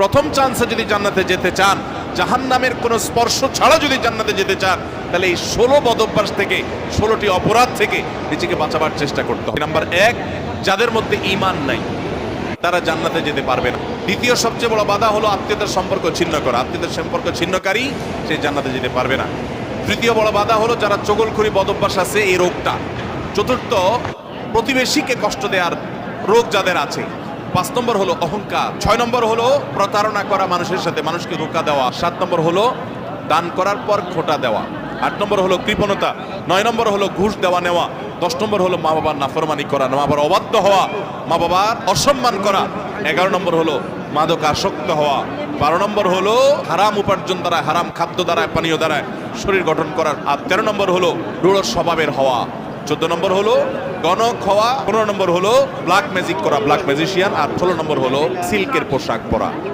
প্রথম চান্সে যদি জান্নাতে যেতে চান, জাহান্নামের কোনো স্পর্শ ছাড়া যদি জান্নাতে যেতে চান, তাহলে এই 16 বদঅভ্যাস থেকে, 16টি অপরাধ থেকে নিজেকে বাঁচাবার চেষ্টা করতে হবে। নাম্বার 1, যাদের মধ্যে ঈমান নাই তারা জান্নাতে যেতে পারবে না। দ্বিতীয় সবচেয়ে বড় বাধা হলো আত্মীয়তার সম্পর্ক ছিন্ন করা। আত্মীয়তার সম্পর্ক ছিন্নকারী সে জান্নাতে যেতে পারবে না। তৃতীয় বড় বাধা হলো যারা চগলখড়ি বদঅভ্যাস আছে, এই রোগটা। চতুর্থ, প্রতিবেশীকে কষ্ট দেওয়ার রোগ যাদের আছে। 5 নম্বর হলো অহংকার। 6 নম্বর হলো প্রতারণা করা, মানুষের সাথে মানুষকে ধোঁকা দেওয়া। 7 নম্বর হলো দান করার পর খোটা দেওয়া। 8 নম্বর হলো কৃপণতা। 9 নম্বর হলো ঘুষ দেওয়া নেওয়া। 10 নম্বর হলো মা বাবার নাফরমানি করা, মা বাবার অবাধ্য হওয়া, মা বাবার অসম্মান করা। 11 নম্বর হলো মাদকাসক্ত হওয়া। 12 নম্বর হলো হারাম উপার্জন দ্বারা, হারাম খাদ্য দ্বারা, পানীয় দ্বারা শরীর গঠন করার। আর 13 নম্বর হলো রূঢ় স্বভাবের হওয়া। 14 নম্বর হলো গণক হওয়া। 15 নম্বর হলো ব্ল্যাক ম্যাজিক করা, ব্ল্যাক ম্যাজিশিয়ান। আর 16 নম্বর হলো সিল্কের পোশাক পরা।